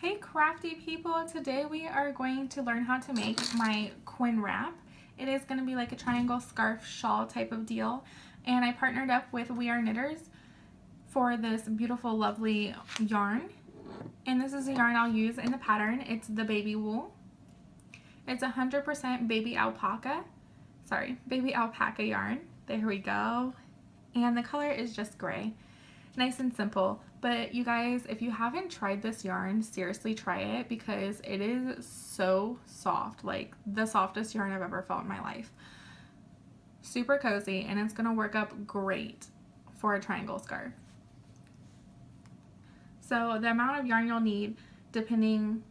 Hey crafty people, today we are going to learn how to make my quin wrap. It is going to be like a triangle scarf shawl type of deal, and I partnered up with We Are Knitters for this beautiful lovely yarn, and this is the yarn I'll use in the pattern. It's the baby wool. It's 100% baby alpaca yarn. There we go. And the color is just gray. Nice and simple. But you guys, if you haven't tried this yarn, seriously try it because it is so soft. Like the softest yarn I've ever felt in my life. Super cozy, and it's gonna work up great for a triangle scarf. So the amount of yarn you'll need, depending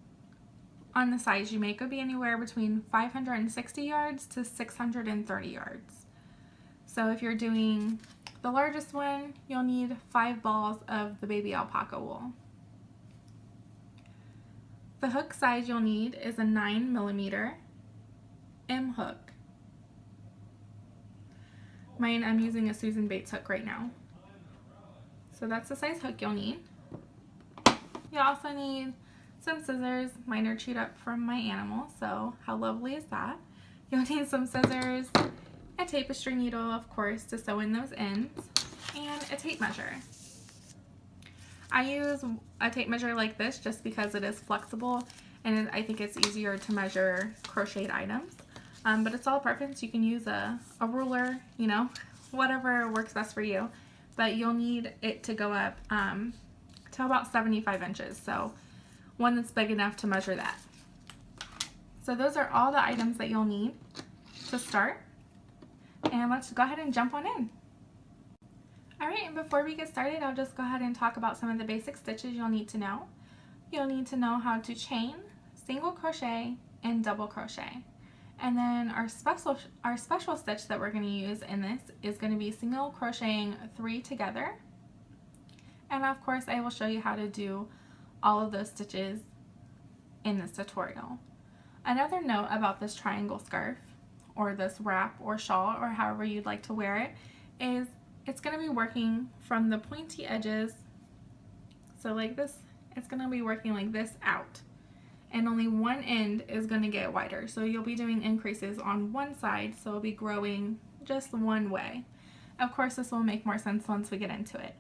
on the size you make, could be anywhere between 560 yards to 630 yards. So if you're doing the largest one, you'll need 5 balls of the baby alpaca wool. The hook size you'll need is a 9mm M hook. I'm using a Susan Bates hook right now. So that's the size hook you'll need. You'll also need some scissors. Mine are chewed up from my animal, so how lovely is that? You'll need some scissors, a tapestry needle, of course, to sew in those ends, and a tape measure. I use a tape measure like this just because it is flexible and I think it's easier to measure crocheted items. But it's all preference. You can use a ruler, you know, whatever works best for you. But you'll need it to go up to about 75 inches. So one that's big enough to measure that. So those are all the items that you'll need to start. And let's go ahead and jump on in. Alright, and before we get started, I'll just go ahead and talk about some of the basic stitches you'll need to know. You'll need to know how to chain, single crochet, and double crochet. And then our special stitch that we're going to use in this is going to be single crocheting 3 together. And of course, I will show you how to do all of those stitches in this tutorial. Another note about this triangle scarf, or this wrap or shawl, or however you'd like to wear it, is it's going to be working from the pointy edges, so like this, it's going to be working like this out, and only one end is going to get wider, so you'll be doing increases on one side, so it'll be growing just one way. Of course, this will make more sense once we get into it.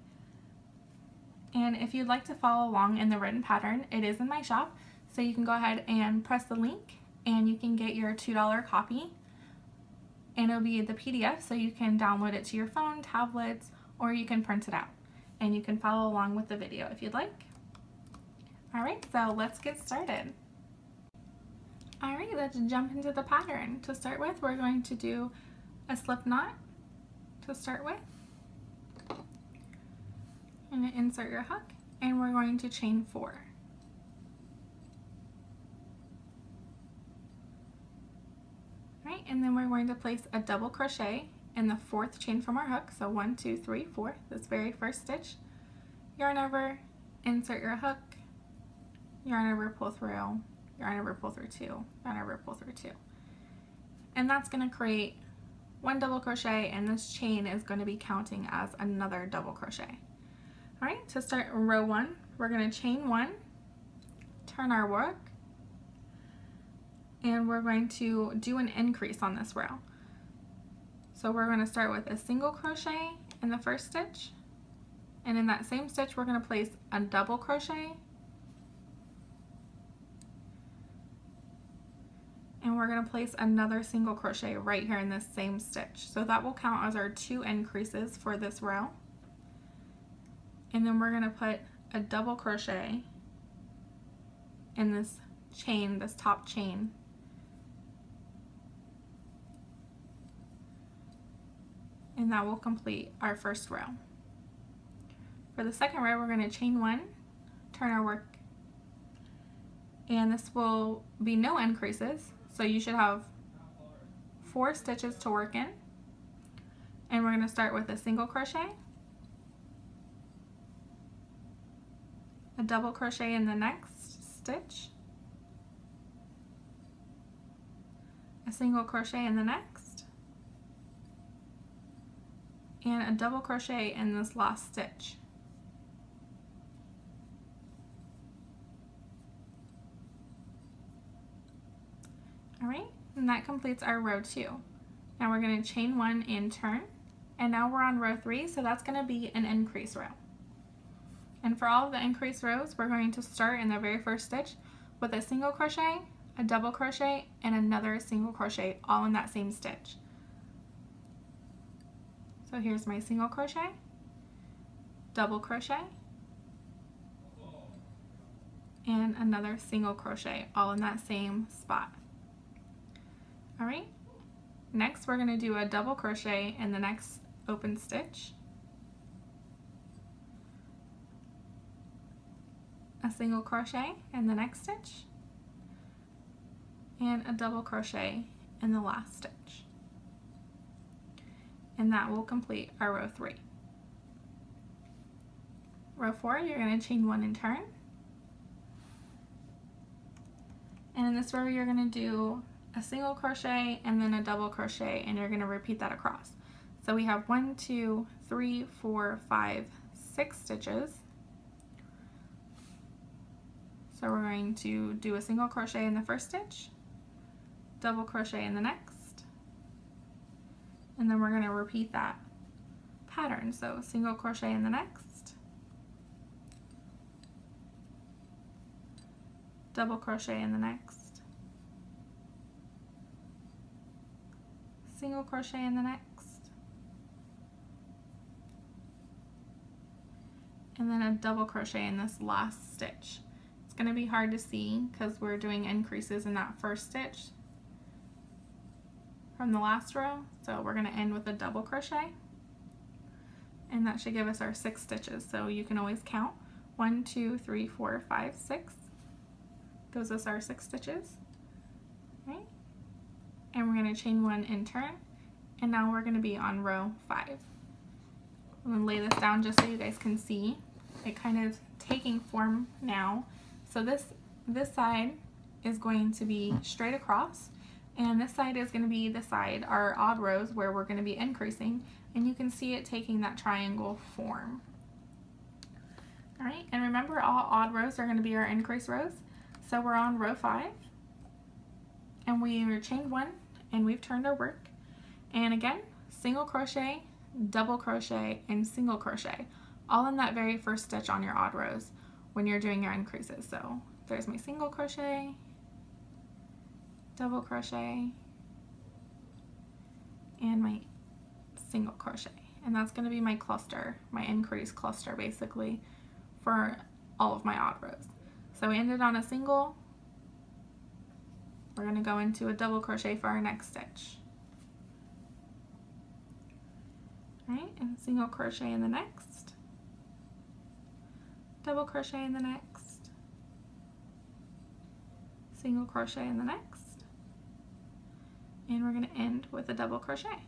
And if you'd like to follow along in the written pattern, it is in my shop, so you can go ahead and press the link and you can get your $2 copy. And it'll be the PDF, so you can download it to your phone, tablets, or you can print it out. And you can follow along with the video if you'd like. Alright, so let's get started. Alright, let's jump into the pattern. To start with, we're going to do a slip knot to start with. And insert your hook, and we're going to chain 4. Right, and then we're going to place a double crochet in the 4th chain from our hook. So 1, 2, 3, 4, this very first stitch. Yarn over, insert your hook, yarn over, pull through, yarn over, pull through 2, yarn over, pull through 2. And that's going to create 1 double crochet, and this chain is going to be counting as another double crochet. Alright, to start row 1, we're going to chain 1, turn our work, and we're going to do an increase on this row. So we're going to start with a single crochet in the first stitch, and in that same stitch we're going to place a double crochet, and we're going to place another single crochet right here in this same stitch. So that will count as our 2 increases for this row. And then we're going to put a double crochet in this chain, this top chain. And that will complete our first row. For the second row, we're going to chain 1, turn our work, and this will be no increases, so you should have 4 stitches to work in. And we're going to start with a single crochet, a double crochet in the next stitch, a single crochet in the next, and a double crochet in this last stitch. And that completes our row 2. Now we're going to chain 1 and turn, and now we're on row 3, so that's going to be an increase row. And for all of the increase rows, we're going to start in the very first stitch with a single crochet, a double crochet, and another single crochet, all in that same stitch. So here's my single crochet, double crochet, and another single crochet, all in that same spot. All right, next we're going to do a double crochet in the next open stitch, a single crochet in the next stitch, and a double crochet in the last stitch. And that will complete our row 3. Row 4, you're going to chain 1 and turn. And in this row, you're going to do a single crochet and then a double crochet, and you're going to repeat that across. So we have 1, 2, 3, 4, 5, 6 stitches. So we're going to do a single crochet in the first stitch, double crochet in the next, and then we're going to repeat that pattern. So single crochet in the next, double crochet in the next, single crochet in the next, and then a double crochet in this last stitch. It's going to be hard to see because we're doing increases in that first stitch from the last row, so we're going to end with a double crochet, and that should give us our 6 stitches. So you can always count 1, 2, 3, 4, 5, 6. Gives us our 6 stitches, right? And we're going to chain 1 and turn, and now we're going to be on row 5. I'm going to lay this down just so you guys can see it kind of taking form now. So this side is going to be straight across, and this side is going to be the side, our odd rows, where we're going to be increasing, and you can see it taking that triangle form. All right, and remember, all odd rows are going to be our increase rows. So we're on row 5, and we are chained 1, and we've turned our work. And again, single crochet, double crochet, and single crochet, all in that very first stitch on your odd rows when you're doing your increases. So there's my single crochet, double crochet, and my single crochet. And that's going to be my cluster, my increase cluster basically for all of my odd rows. So we ended on a single. We're going to go into a double crochet for our next stitch. All right, and single crochet in the next, double crochet in the next, single crochet in the next, and we're going to end with a double crochet.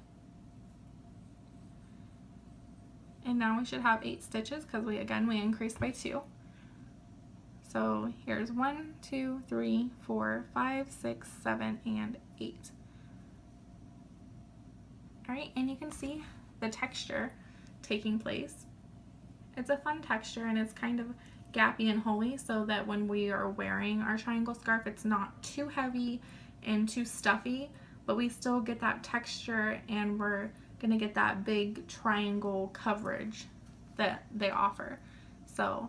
And now we should have 8 stitches because we increased by 2. So here's 1, 2, 3, 4, 5, 6, 7, and 8. All right, and you can see the texture taking place. It's a fun texture, and it's kind of gappy and holey, so that when we are wearing our triangle scarf, it's not too heavy and too stuffy, but we still get that texture, and we're gonna get that big triangle coverage that they offer. So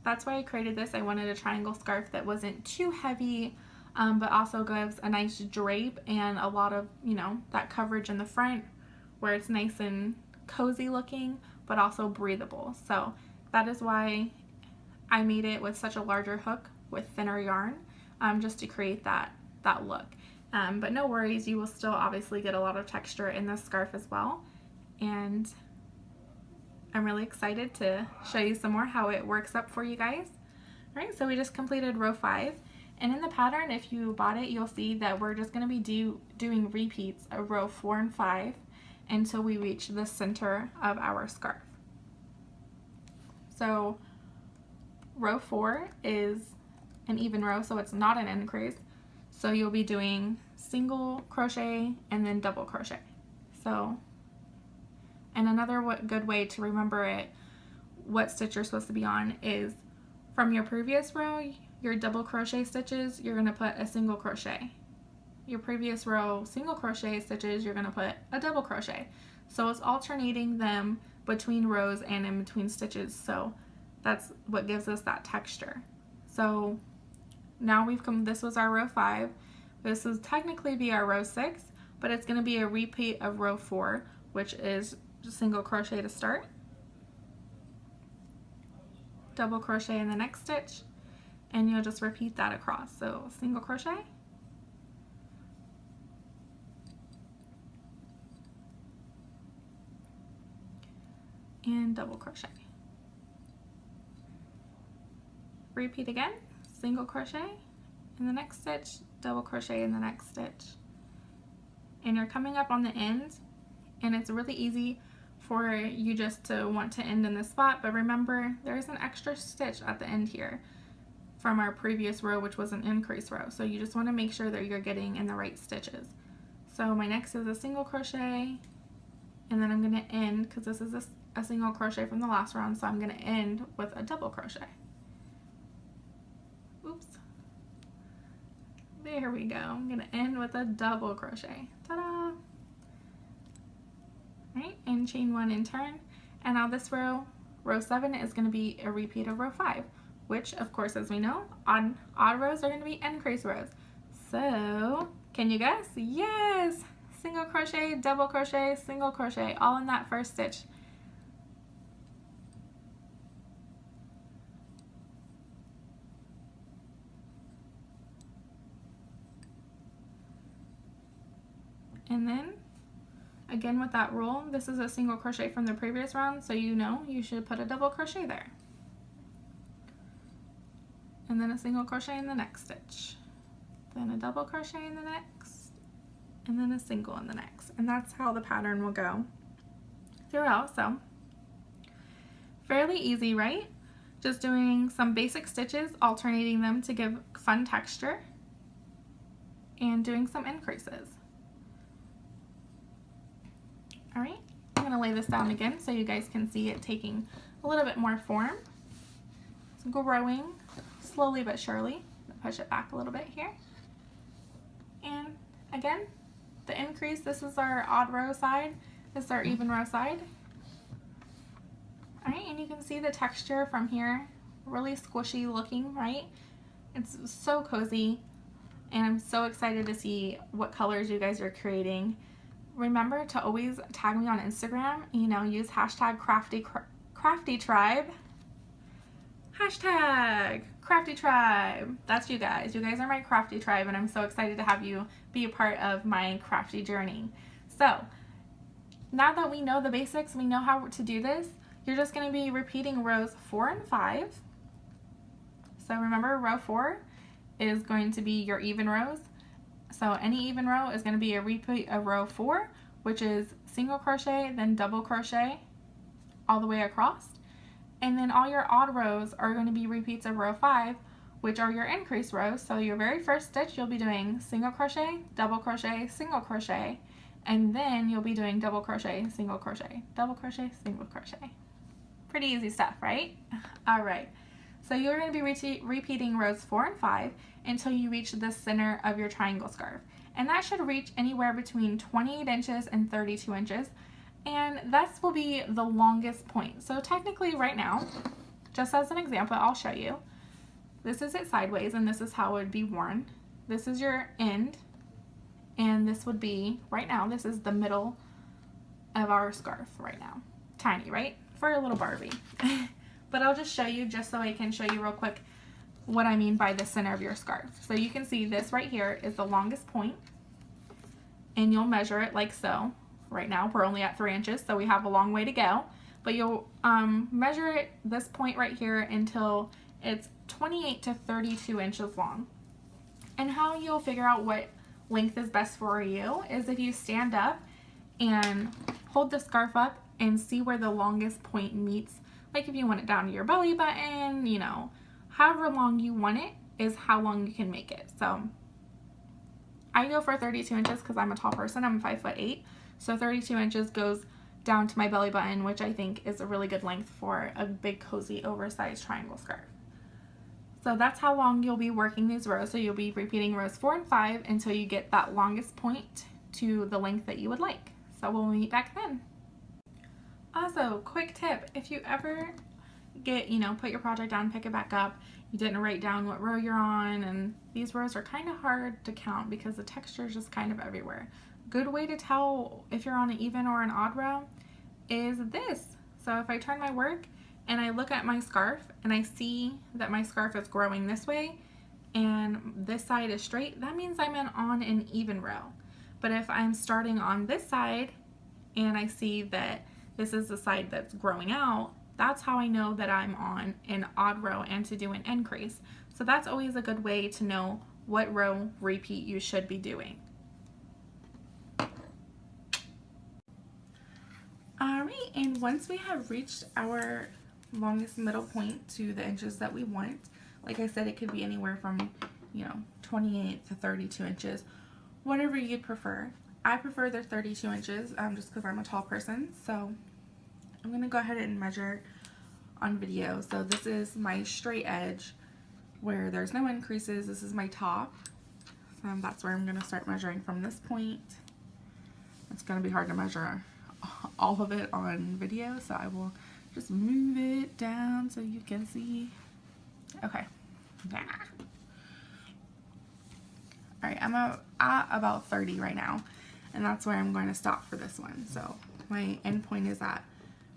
that's why I created this. I wanted a triangle scarf that wasn't too heavy, but also gives a nice drape and a lot of, that coverage in the front where it's nice and cozy looking, but also breathable. So that is why I made it with such a larger hook with thinner yarn, just to create that look. But no worries, you will still obviously get a lot of texture in this scarf as well. And I'm really excited to show you some more how it works up for you guys. All right, so we just completed row 5. And in the pattern, if you bought it, you'll see that we're just going to be doing repeats of row 4 and 5 until we reach the center of our scarf. So row 4 is an even row, so it's not an increase. So you'll be doing single crochet and then double crochet. So, and another good way to remember it, what stitch you're supposed to be on, is from your previous row, your double crochet stitches, you're going to put a single crochet. your previous row single crochet stitches, you're going to put a double crochet. So it's alternating them between rows and in between stitches. So that's what gives us that texture. So now we've come, this was our row 5. This will technically be our row 6, but it's going to be a repeat of row 4, which is single crochet to start, double crochet in the next stitch, and you'll just repeat that across. So single crochet, and double crochet. Repeat again, single crochet in the next stitch, double crochet in the next stitch. And you're coming up on the end, and it's really easy for you just to want to end in this spot, but remember there's an extra stitch at the end here from our previous row, which was an increase row. So you just want to make sure that you're getting in the right stitches. So my next is a single crochet, and then I'm going to end, because this is a single crochet from the last round, so I'm going to end with a double crochet. Oops. There we go. I'm going to end with a double crochet. Ta-da! Right, and chain 1 and turn. And now this row, row 7, is going to be a repeat of row 5, which of course, as we know, odd rows are going to be increase rows. So can you guess? Yes! Single crochet, double crochet, single crochet, all in that first stitch. And then again with that roll, this is a single crochet from the previous round, so you know you should put a double crochet there. And then a single crochet in the next stitch. Then a double crochet in the next, and then a single in the next. And that's how the pattern will go throughout. So fairly easy, right? Just doing some basic stitches, alternating them to give fun texture, and doing some increases. All right, I'm going to lay this down again so you guys can see it taking a little bit more form. It's growing slowly but surely. Push it back a little bit here. And again, the increase, this is our odd row side, this is our even row side. All right, and you can see the texture from here, really squishy looking, right? It's so cozy, and I'm so excited to see what colors you guys are creating. Remember to always tag me on Instagram, you know, use hashtag crafty tribe. Hashtag crafty tribe. That's you guys. You guys are my crafty tribe, and I'm so excited to have you be a part of my crafty journey. So now that we know the basics, we know how to do this, you're just going to be repeating rows 4 and 5. So remember, row 4 is going to be your even rows. So any even row is going to be a repeat of row 4, which is single crochet, then double crochet all the way across. And then all your odd rows are going to be repeats of row 5, which are your increase rows. So your very first stitch, you'll be doing single crochet, double crochet, single crochet, and then you'll be doing double crochet, single crochet, double crochet, single crochet. Pretty easy stuff, right? All right. So you're going to be repeating rows 4 and 5 until you reach the center of your triangle scarf. And that should reach anywhere between 28 inches and 32 inches. And that will be the longest point. So technically right now, just as an example, I'll show you. This is it sideways, and this is how it would be worn. This is your end, and this would be, right now, this is the middle of our scarf right now. Tiny, right? For a little Barbie. But I'll just show you, just so I can show you real quick what I mean by the center of your scarf. So you can see this right here is the longest point, and you'll measure it like so. Right now we're only at 3 inches, so we have a long way to go, but you'll measure it, this point right here, until it's 28 to 32 inches long. And how you'll figure out what length is best for you is if you stand up and hold the scarf up and see where the longest point meets. Like if you want it down to your belly button, you know, however long you want it is how long you can make it. So I go for 32 inches because I'm a tall person. I'm 5'8". So 32 inches goes down to my belly button, which I think is a really good length for a big, cozy, oversized triangle scarf. So that's how long you'll be working these rows. So you'll be repeating rows 4 and 5 until you get that longest point to the length that you would like. So we'll meet back then. Also, quick tip, if you ever get, put your project down, pick it back up, you didn't write down what row you're on, and these rows are kind of hard to count because the texture is just kind of everywhere. Good way to tell if you're on an even or an odd row is this. So if I turn my work and I look at my scarf and I see that my scarf is growing this way and this side is straight, that means I'm on an even row. But if I'm starting on this side and I see that this is the side that's growing out, that's how I know that I'm on an odd row and to do an increase. So that's always a good way to know what row repeat you should be doing. Alright, and once we have reached our longest middle point to the inches that we want, like I said, it could be anywhere from 28 to 32 inches, whatever you'd prefer. I prefer the 32 inches just because I'm a tall person, so I'm going to go ahead and measure on video. So this is my straight edge where there's no increases. This is my top. So that's where I'm going to start measuring from this point. It's going to be hard to measure all of it on video, so I will just move it down so you can see. Okay. Alright, I'm at about 30 right now, and that's where I'm going to stop for this one. So my end point is at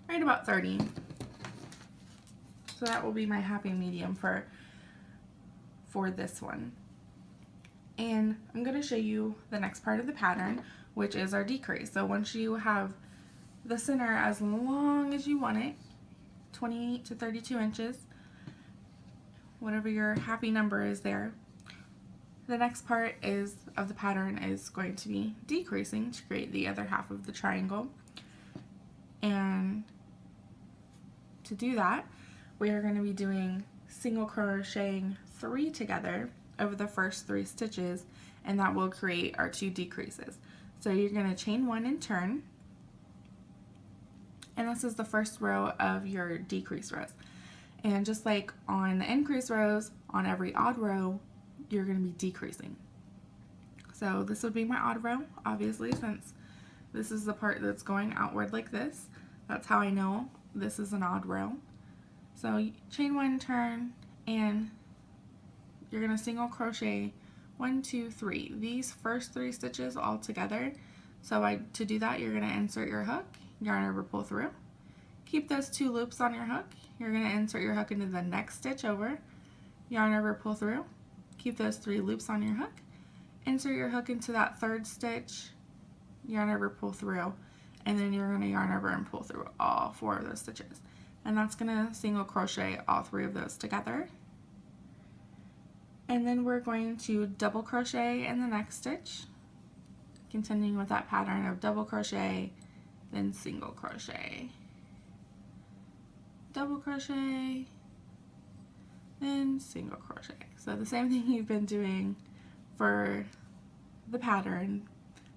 right about 30. So that will be my happy medium for this one. And I'm going to show you the next part of the pattern, which is our decrease. So once you have the center as long as you want it, 28 to 32 inches, whatever your happy number is there, the next part of the pattern is going to be decreasing to create the other half of the triangle. And to do that, we are going to be doing single crocheting 3 together over the first 3 stitches, and that will create our 2 decreases. So you're going to chain 1 and turn, and this is the first row of your decrease rows. And just like on the increase rows, on every odd row, you're going to be decreasing. So this would be my odd row, obviously, since this is the part that's going outward like this. That's how I know this is an odd row. So chain 1, turn, and you're going to single crochet 1, 2, 3. These first 3 stitches all together. So to do that, you're going to insert your hook, yarn over, pull through. Keep those 2 loops on your hook. You're going to insert your hook into the next stitch over, yarn over, pull through. Keep those 3 loops on your hook. Insert your hook into that 3rd stitch, yarn over, pull through, and then you're going to yarn over and pull through all 4 of those stitches. And that's going to single crochet all 3 of those together. And then we're going to double crochet in the next stitch, continuing with that pattern of double crochet, then single crochet, double crochet, then single crochet. So the same thing you've been doing for the pattern,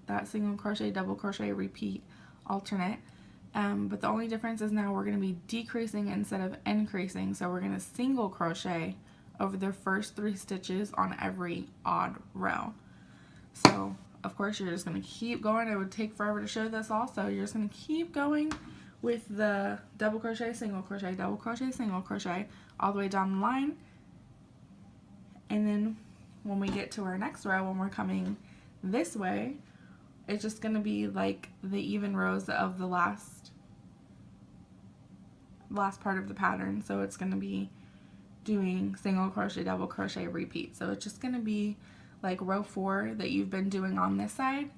that single crochet, double crochet, repeat, alternate. But the only difference is now we're going to be decreasing instead of increasing. So we're going to single crochet over the first 3 stitches on every odd row. So of course you're just going to keep going. It would take forever to show this also. You're just going to keep going with the double crochet, single crochet, double crochet, single crochet all the way down the line. And then when we get to our next row, when we're coming this way, it's just going to be like the even rows of the last part of the pattern. So it's going to be doing single crochet, double crochet, repeat. So it's just going to be like row 4 that you've been doing on this side.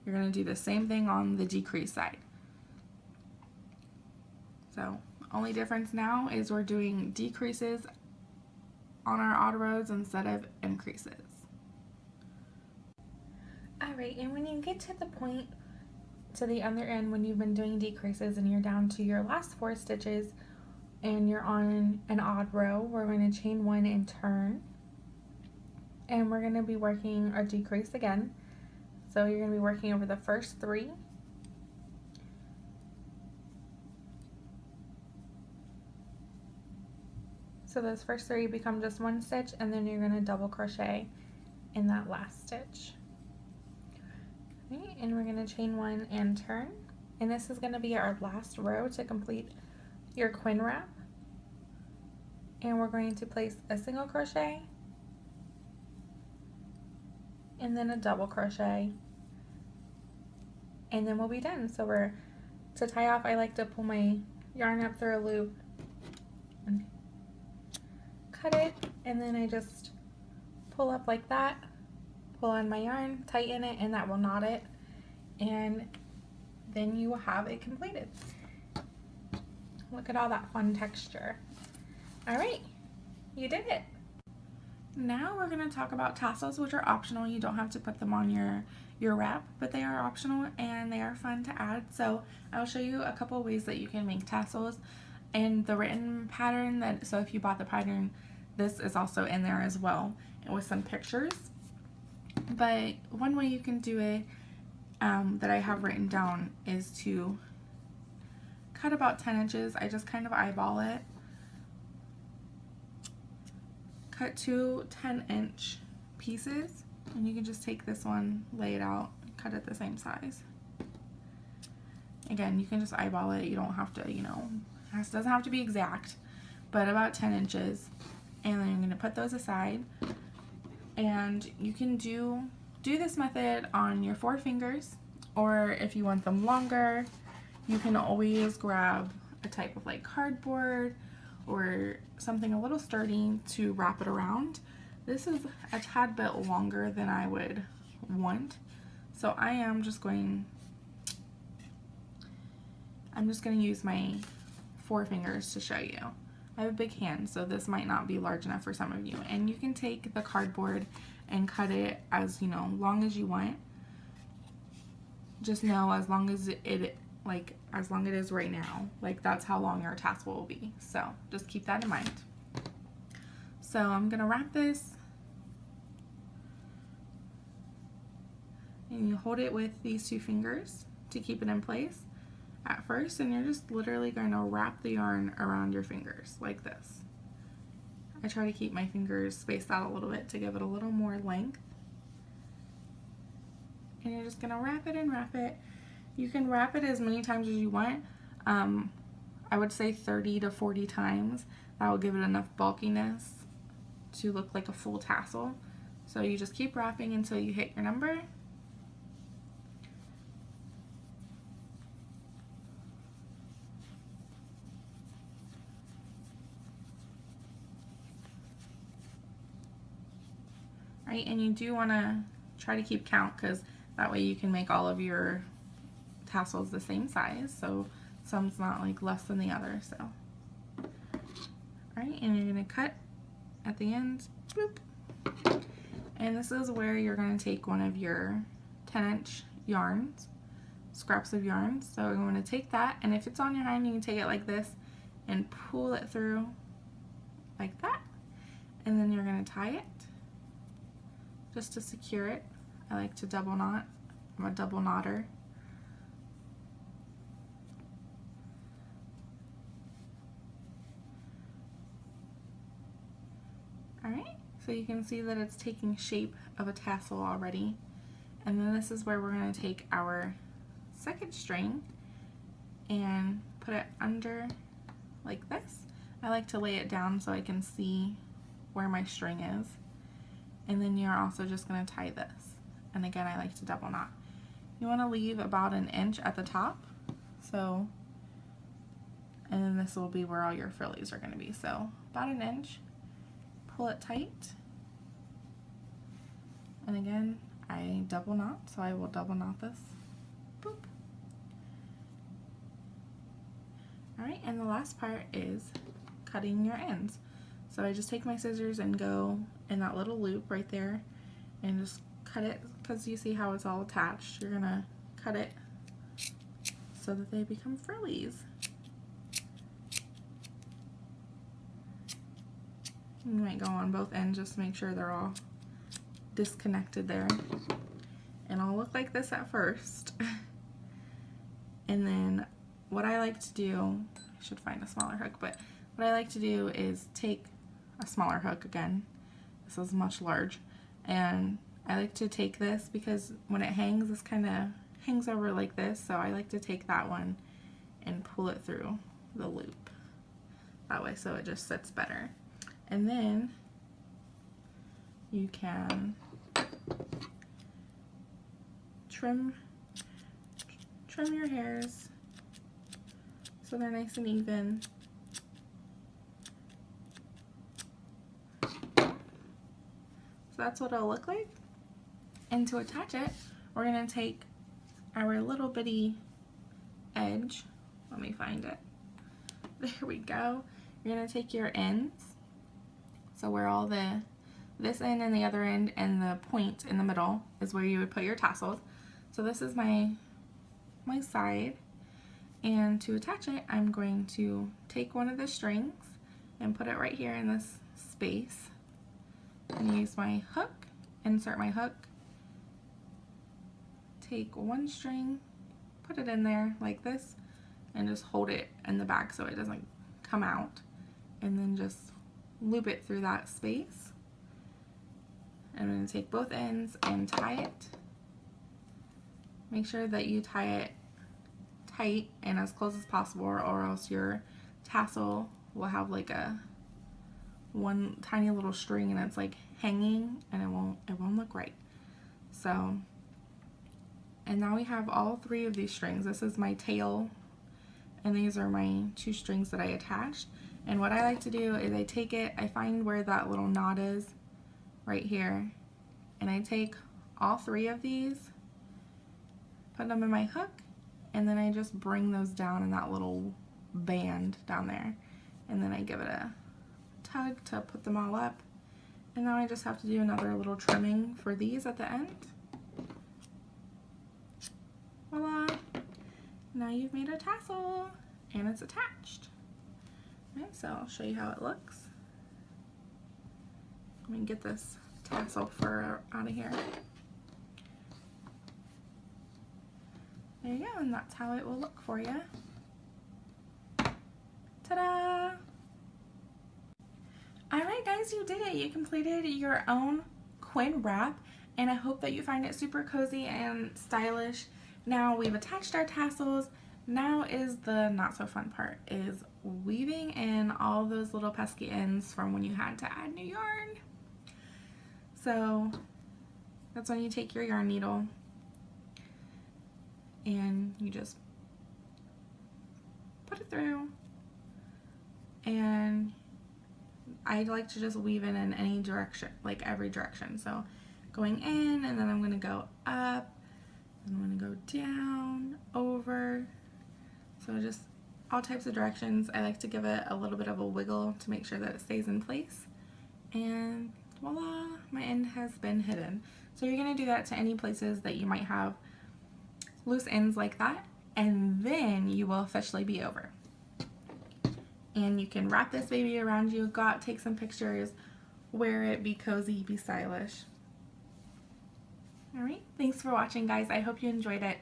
You're going to do the same thing on the decrease side. So only difference now is we're doing decreases on our odd rows instead of increases. Alright, and when you get to the point to the other end when you've been doing decreases and you're down to your last 4 stitches and you're on an odd row, we're going to chain 1 and turn, and we're going to be working a decrease again. So you're going to be working over the first 3, So those first 3 become just 1 stitch, and then you're going to double crochet in that last stitch. Okay, and we're going to chain 1 and turn. And this is going to be our last row to complete your quin wrap. And we're going to place a single crochet and then a double crochet, and then we'll be done. So to tie off, I like to pull my yarn up through a loop and cut it, and then I just pull up like that, pull on my yarn, tighten it, and that will knot it, and then you will have it completed. Look at all that fun texture. All right, you did it. Now we're going to talk about tassels, which are optional. You don't have to put them on your wrap, but they are optional and they are fun to add. So I'll show you a couple ways that you can make tassels in the written pattern. So if you bought the pattern, this is also in there as well, and with some pictures. But one way you can do it that I have written down is to cut about 10 inches. I just kind of eyeball it. Cut 2 10-inch pieces, and you can just take this one, lay it out, cut it the same size. Again, you can just eyeball it. You don't have to, it doesn't have to be exact, but about 10 inches. And then you're going to put those aside, and you can do this method on your 4 fingers, or if you want them longer, you can always grab a type of like cardboard or something a little sturdy to wrap it around. This is a tad bit longer than I would want, so I'm just going to use my 4 fingers to show you. I have a big hand, so this might not be large enough for some of you, and you can take the cardboard and cut it as long as you want. Just know as long as it is right now, that's how long your tassel will be. So just keep that in mind. So I'm gonna wrap this, and you hold it with these 2 fingers to keep it in place at first, and you're just literally going to wrap the yarn around your fingers like this. I try to keep my fingers spaced out a little bit to give it a little more length. And you're just going to wrap it and wrap it. You can wrap it as many times as you want. I would say 30 to 40 times. That will give it enough bulkiness to look like a full tassel. So you just keep wrapping until you hit your number. Right, and you do want to try to keep count, because that way you can make all of your tassels the same size, so some's not like less than the other. So alright, and you're going to cut at the end, boop. And this is where you're going to take one of your 10-inch yarns, scraps of yarn. So I'm going to take that, and if it's on your hand, you can take it like this and pull it through like that, and then you're going to tie it just to secure it. I like to double knot. I'm a double knotter. Alright, so you can see that it's taking shape of a tassel already. And then this is where we're going to take our second string and put it under like this. I like to lay it down so I can see where my string is. And then you're also just going to tie this. And again, I like to double knot. You want to leave about 1 inch at the top. So, and then this will be where all your frillies are going to be. So about 1 inch, pull it tight. And again, I double knot, so I will double knot this. Boop. Alright, and the last part is cutting your ends. So I just take my scissors and go in that little loop right there and just cut it, because you see how it's all attached. You're gonna cut it so that they become frillies. You might go on both ends just to make sure they're all disconnected there. And I'll look like this at first. And then what I like to do, I should find a smaller hook, but what I like to do is take a smaller hook again. This is much large. And I like to take this because when it hangs, this kind of hangs over like this. So I like to take that one and pull it through the loop that way so it just sits better. And then you can trim your hairs so they're nice and even. So that's what it'll look like. And to attach it, we're going to take our little bitty edge. Let me find it. There we go. You're going to take your ends. So where all this end and the other end and the point in the middle is where you would put your tassels. So this is my side. And to attach it, I'm going to take one of the strings and put it right here in this space. And use my hook, insert my hook, take one string, put it in there like this, and just hold it in the back so it doesn't come out, and then just loop it through that space. I'm going to take both ends and tie it. Make sure that you tie it tight and as close as possible, or else your tassel will have like one tiny little string and it's like hanging and it won't look right. So, and now we have all three of these strings. This is my tail and these are my two strings that I attached. And what I like to do is I take it, I find where that little knot is right here, and I take all three of these, put them in my hook, and then I just bring those down in that little band down there, and then I give it a tug to put them all up. And now I just have to do another little trimming for these at the end. Voila! Now you've made a tassel and it's attached. Alright, so I'll show you how it looks. Let me get this tassel fur out of here. There you go, and that's how it will look for you. Ta-da! Alright guys, you did it. You completed your own Quinn wrap, and I hope that you find it super cozy and stylish. Now we've attached our tassels. Now is the not so fun part, is weaving in all those little pesky ends from when you had to add new yarn. So that's when you take your yarn needle and you just put it through, and I like to just weave in any direction, like every direction. So going in, and then I'm going to go up, and I'm going to go down, over. So just all types of directions. I like to give it a little bit of a wiggle to make sure that it stays in place. And voila, my end has been hidden. So you're going to do that to any places that you might have loose ends like that, and then you will officially be over. And you can wrap this baby around you, go out, take some pictures, wear it, be cozy, be stylish. Alright, thanks for watching guys. I hope you enjoyed it.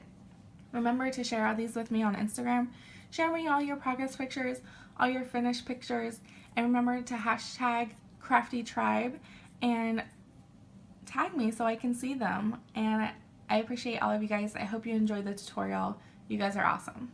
Remember to share all these with me on Instagram. Share me all your progress pictures, all your finished pictures, and remember to hashtag CraftyTribe and tag me so I can see them. And I appreciate all of you guys. I hope you enjoyed the tutorial. You guys are awesome.